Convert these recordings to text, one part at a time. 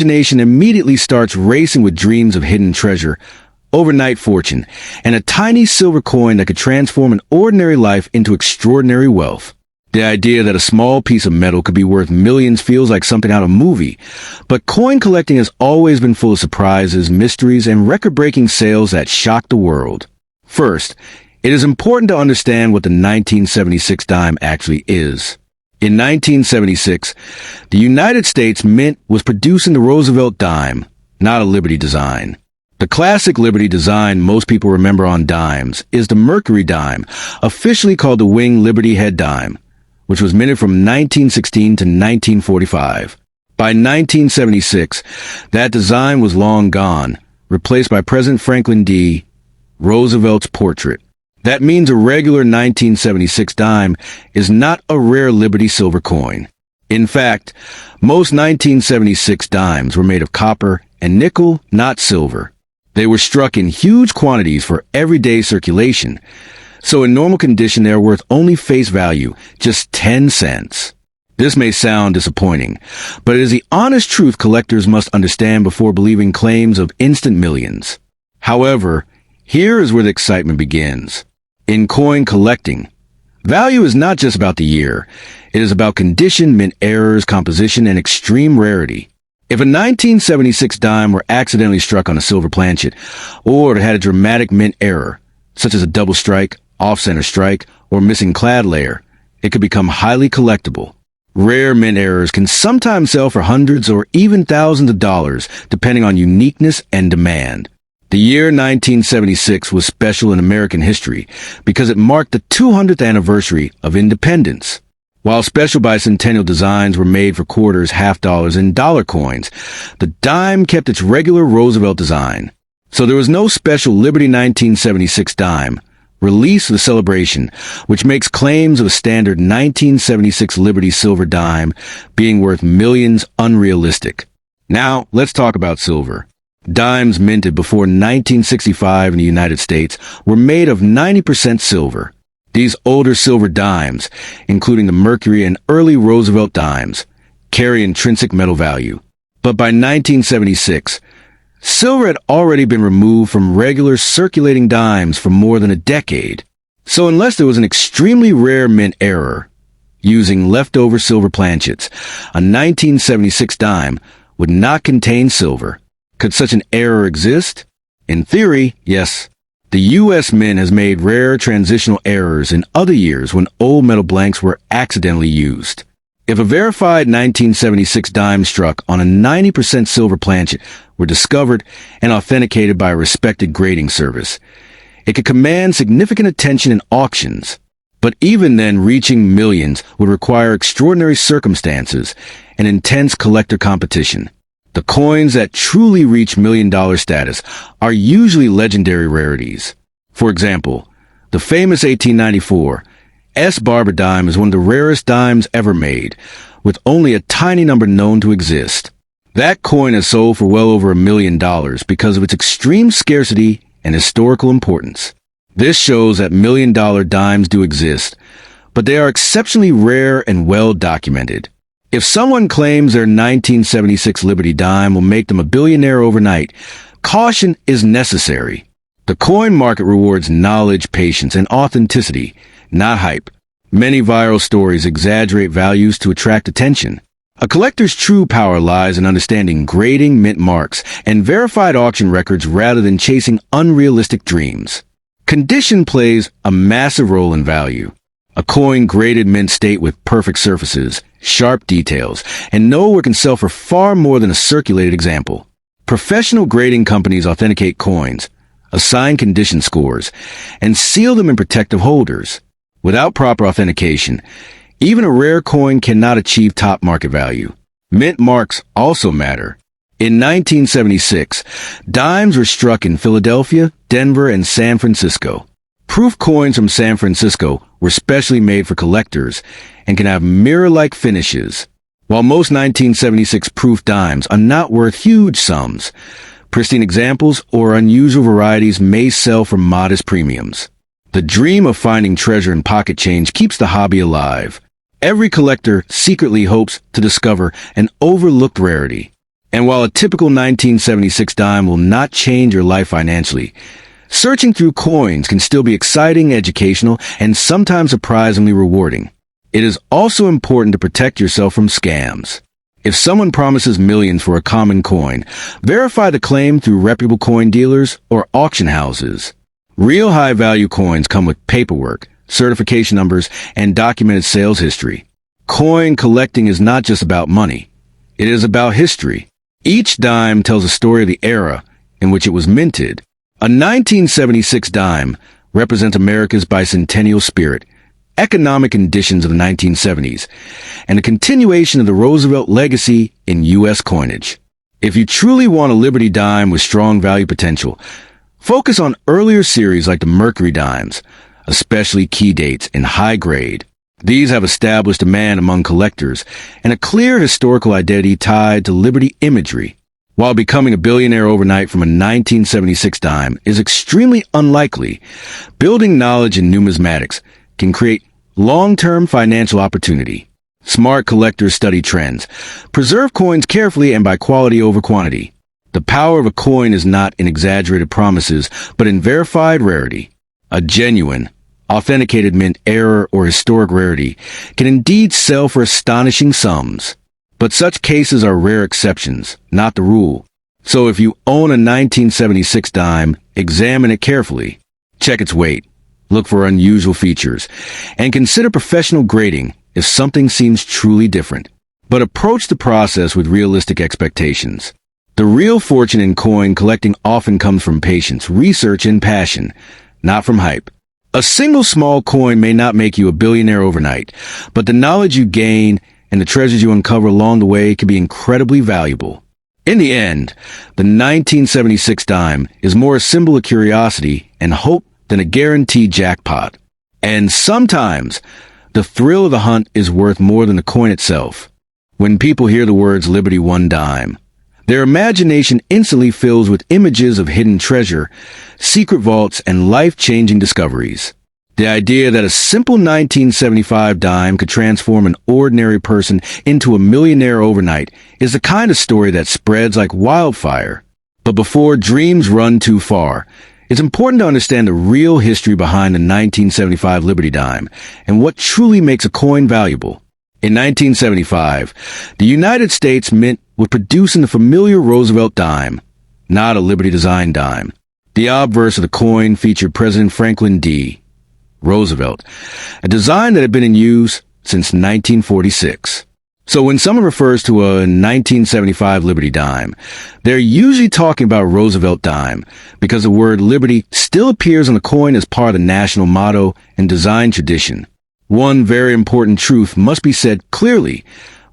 imagination immediately starts racing with dreams of hidden treasure, overnight fortune, and a tiny silver coin that could transform an ordinary life into extraordinary wealth. The idea that a small piece of metal could be worth millions feels like something out of a movie, but coin collecting has always been full of surprises, mysteries, and record-breaking sales that shock the world. First, it is important to understand what the 1976 dime actually is. In 1976, the United States Mint was producing the Roosevelt dime, not a Liberty design. The classic Liberty design most people remember on dimes is the Mercury dime, officially called the Wing Liberty Head dime, which was minted from 1916 to 1945. By 1976, that design was long gone, replaced by President Franklin D. Roosevelt's portrait. That means a regular 1976 dime is not a rare Liberty silver coin. In fact, most 1976 dimes were made of copper and nickel, not silver. They were struck in huge quantities for everyday circulation, so in normal condition they are worth only face value, just 10 cents. This may sound disappointing, but it is the honest truth collectors must understand before believing claims of instant millions. However, here is where the excitement begins. In coin collecting, value is not just about the year. It is about condition, mint errors, composition, and extreme rarity. If a 1976 dime were accidentally struck on a silver planchet, or it had a dramatic mint error, such as a double strike, off-center strike, or missing clad layer, it could become highly collectible. Rare mint errors can sometimes sell for hundreds or even thousands of dollars, depending on uniqueness and demand. The year 1976 was special in American history because it marked the 200th anniversary of independence. While special bicentennial designs were made for quarters, half dollars, and dollar coins, the dime kept its regular Roosevelt design. So there was no special Liberty 1976 dime released for the celebration, which makes claims of a standard 1976 Liberty silver dime being worth millions unrealistic. Now, let's talk about silver. Dimes minted before 1965 in the United States were made of 90% silver. These older silver dimes, including the Mercury and early Roosevelt dimes, carry intrinsic metal value. But by 1976, silver had already been removed from regular circulating dimes for more than a decade. So unless there was an extremely rare mint error, using leftover silver planchets, a 1976 dime would not contain silver. Could such an error exist? In theory, yes. The U.S. Mint has made rare transitional errors in other years when old metal blanks were accidentally used. If a verified 1976 dime struck on a 90% silver planchet were discovered and authenticated by a respected grading service, it could command significant attention in auctions. But even then, reaching millions would require extraordinary circumstances and intense collector competition. The coins that truly reach million-dollar status are usually legendary rarities. For example, the famous 1894 S. Barber dime is one of the rarest dimes ever made, with only a tiny number known to exist. That coin has sold for well over $1 million because of its extreme scarcity and historical importance. This shows that million-dollar dimes do exist, but they are exceptionally rare and well documented. If someone claims their 1976 Liberty dime will make them a billionaire overnight, caution is necessary. The coin market rewards knowledge, patience, and authenticity, not hype. Many viral stories exaggerate values to attract attention. A collector's true power lies in understanding grading, mint marks, and verified auction records rather than chasing unrealistic dreams. Condition plays a massive role in value. A coin graded mint state with perfect surfaces, sharp details, and nowhere can sell for far more than a circulated example. Professional grading companies authenticate coins, assign condition scores, and seal them in protective holders. Without proper authentication, even a rare coin cannot achieve top market value. Mint marks also matter. In 1976, dimes were struck in Philadelphia, Denver, and San Francisco. Proof coins from San Francisco were specially made for collectors and can have mirror-like finishes. While most 1976 proof dimes are not worth huge sums, pristine examples or unusual varieties may sell for modest premiums. The dream of finding treasure in pocket change keeps the hobby alive. Every collector secretly hopes to discover an overlooked rarity. And while a typical 1976 dime will not change your life financially, searching through coins can still be exciting, educational, and sometimes surprisingly rewarding. It is also important to protect yourself from scams. If someone promises millions for a common coin, verify the claim through reputable coin dealers or auction houses. Real high-value coins come with paperwork, certification numbers, and documented sales history. Coin collecting is not just about money. It is about history. Each dime tells a story of the era in which it was minted. A 1976 dime represents America's bicentennial spirit, economic conditions of the 1970s, and a continuation of the Roosevelt legacy in U.S. coinage. If you truly want a Liberty dime with strong value potential, focus on earlier series like the Mercury dimes, especially key dates in high grade. These have established demand among collectors and a clear historical identity tied to Liberty imagery. While becoming a billionaire overnight from a 1976 dime is extremely unlikely, building knowledge in numismatics can create long-term financial opportunity. Smart collectors study trends, preserve coins carefully and by quality over quantity. The power of a coin is not in exaggerated promises, but in verified rarity. A genuine, authenticated mint error or historic rarity can indeed sell for astonishing sums. But such cases are rare exceptions, not the rule. So if you own a 1976 dime, examine it carefully. Check its weight. Look for unusual features, and consider professional grading if something seems truly different. But approach the process with realistic expectations. The real fortune in coin collecting often comes from patience, research, and passion, not from hype. A single small coin may not make you a billionaire overnight, but the knowledge you gain and the treasures you uncover along the way can be incredibly valuable. In the end, the 1976 dime is more a symbol of curiosity and hope than a guaranteed jackpot. And sometimes, the thrill of the hunt is worth more than the coin itself. When people hear the words Liberty One Dime, their imagination instantly fills with images of hidden treasure, secret vaults, and life-changing discoveries. The idea that a simple 1975 dime could transform an ordinary person into a millionaire overnight is the kind of story that spreads like wildfire. But before dreams run too far, it's important to understand the real history behind the 1975 Liberty dime and what truly makes a coin valuable. In 1975, the United States Mint was producing the familiar Roosevelt dime, not a Liberty-designed dime. The obverse of the coin featured President Franklin D. Roosevelt, a design that had been in use since 1946. So when someone refers to a 1975 Liberty dime, they're usually talking about Roosevelt dime because the word Liberty still appears on the coin as part of the national motto and design tradition. One very important truth must be said clearly.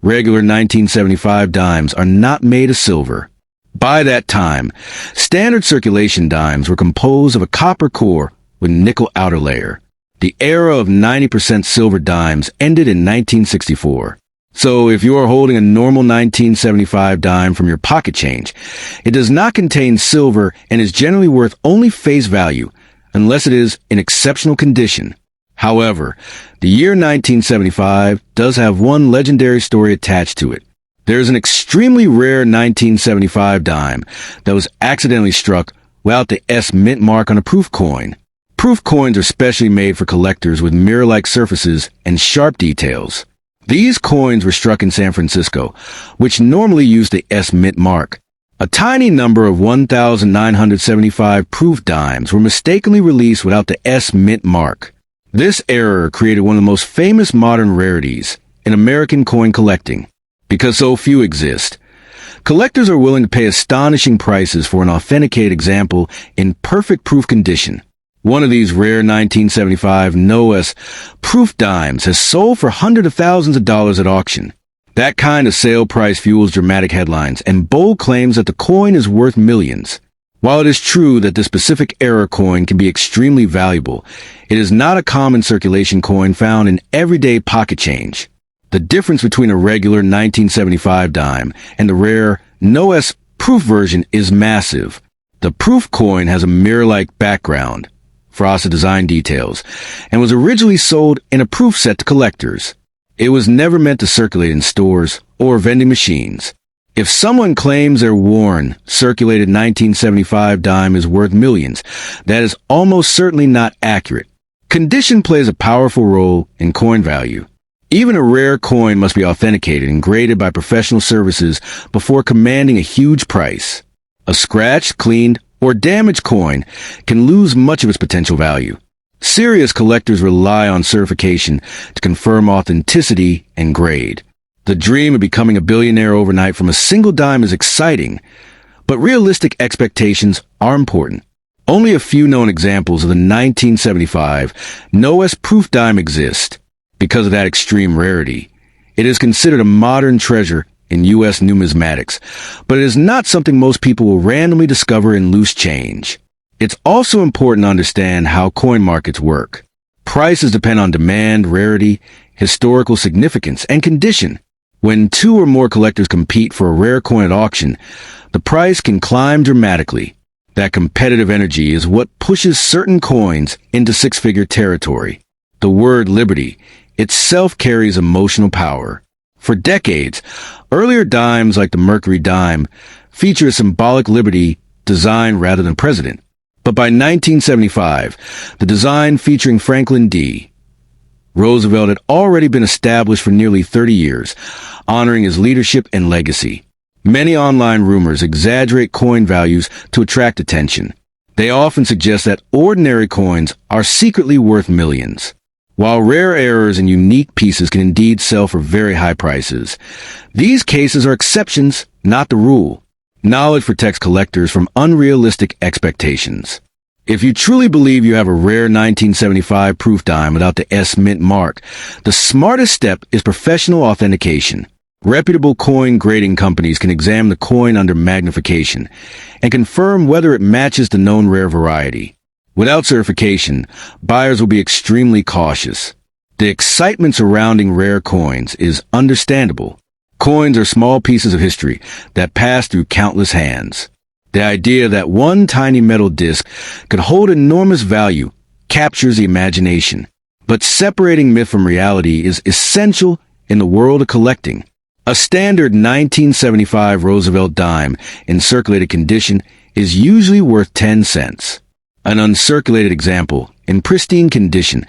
Regular 1975 dimes are not made of silver. By that time, standard circulation dimes were composed of a copper core with nickel outer layer. The era of 90% silver dimes ended in 1964. So if you are holding a normal 1975 dime from your pocket change, it does not contain silver and is generally worth only face value, unless it is in exceptional condition. However, the year 1975 does have one legendary story attached to it. There is an extremely rare 1975 dime that was accidentally struck without the S mint mark on a proof coin. Proof coins are specially made for collectors with mirror-like surfaces and sharp details. These coins were struck in San Francisco, which normally used the S mint mark. A tiny number of 1,975 proof dimes were mistakenly released without the S mint mark. This error created one of the most famous modern rarities in American coin collecting. Because so few exist, collectors are willing to pay astonishing prices for an authenticated example in perfect proof condition. One of these rare 1975 NOS proof dimes has sold for hundreds of thousands of dollars at auction. That kind of sale price fuels dramatic headlines and bold claims that the coin is worth millions. While it is true that this specific era coin can be extremely valuable, it is not a common circulation coin found in everyday pocket change. The difference between a regular 1975 dime and the rare NOS proof version is massive. The proof coin has a mirror-like background, frosted design details, and was originally sold in a proof set to collectors. It was never meant to circulate in stores or vending machines. If someone claims their worn, circulated 1975 dime is worth millions, that is almost certainly not accurate. Condition plays a powerful role in coin value. Even a rare coin must be authenticated and graded by professional services before commanding a huge price. A scratched, cleaned, or damaged coin can lose much of its potential value. Serious collectors rely on certification to confirm authenticity and grade. The dream of becoming a billionaire overnight from a single dime is exciting, but realistic expectations are important. Only a few known examples of the 1975 NOS proof dime exist. Because of that extreme rarity, it is considered a modern treasure in U.S. numismatics, but it is not something most people will randomly discover in loose change. It's also important to understand how coin markets work. Prices depend on demand, rarity, historical significance, and condition. When two or more collectors compete for a rare coin at auction, the price can climb dramatically. That competitive energy is what pushes certain coins into six-figure territory. The word liberty itself carries emotional power. For decades, earlier dimes like the Mercury dime feature a symbolic liberty design rather than president. But by 1975, the design featuring Franklin D. Roosevelt had already been established for nearly 30 years, honoring his leadership and legacy. Many online rumors exaggerate coin values to attract attention. They often suggest that ordinary coins are secretly worth millions. While rare errors and unique pieces can indeed sell for very high prices, these cases are exceptions, not the rule. Knowledge protects collectors from unrealistic expectations. If you truly believe you have a rare 1975 proof dime without the S Mint mark, the smartest step is professional authentication. Reputable coin grading companies can examine the coin under magnification and confirm whether it matches the known rare variety. Without certification, buyers will be extremely cautious. The excitement surrounding rare coins is understandable. Coins are small pieces of history that pass through countless hands. The idea that one tiny metal disc could hold enormous value captures the imagination. But separating myth from reality is essential in the world of collecting. A standard 1975 Roosevelt dime in circulated condition is usually worth 10 cents. An uncirculated example, in pristine condition,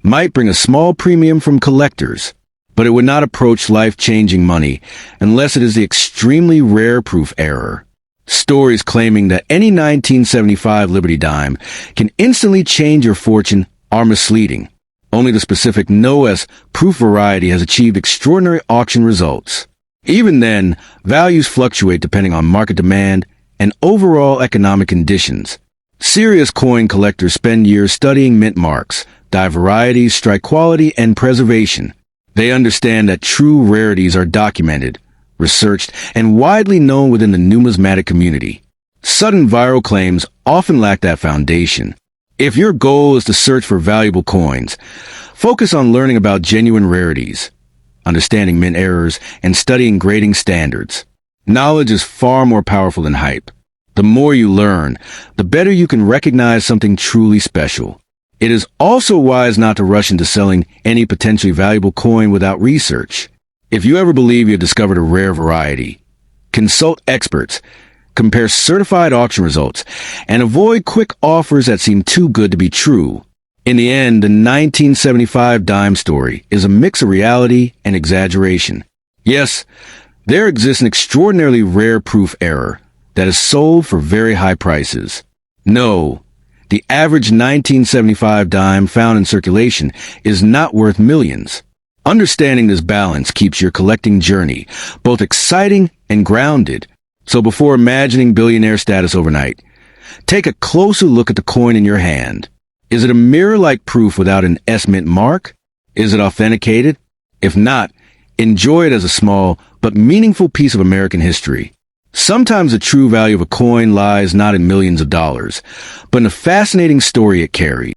might bring a small premium from collectors, but it would not approach life-changing money unless it is the extremely rare proof error. Stories claiming that any 1975 Liberty dime can instantly change your fortune are misleading. Only the specific NOS proof variety has achieved extraordinary auction results. Even then, values fluctuate depending on market demand and overall economic conditions. Serious coin collectors spend years studying mint marks, die varieties, strike quality, and preservation. They understand that true rarities are documented, researched, and widely known within the numismatic community. Sudden viral claims often lack that foundation. If your goal is to search for valuable coins, focus on learning about genuine rarities, understanding mint errors, and studying grading standards. Knowledge is far more powerful than hype. The more you learn, the better you can recognize something truly special. It is also wise not to rush into selling any potentially valuable coin without research. If you ever believe you have discovered a rare variety, consult experts, compare certified auction results, and avoid quick offers that seem too good to be true. In the end, the 1975 dime story is a mix of reality and exaggeration. Yes, there exists an extraordinarily rare proof error that is sold for very high prices. No, the average 1975 dime found in circulation is not worth millions. Understanding this balance keeps your collecting journey both exciting and grounded. So before imagining billionaire status overnight, take a closer look at the coin in your hand. Is it a mirror-like proof without an S Mint mark? Is it authenticated? If not, enjoy it as a small but meaningful piece of American history. Sometimes the true value of a coin lies not in millions of dollars, but in the fascinating story it carries.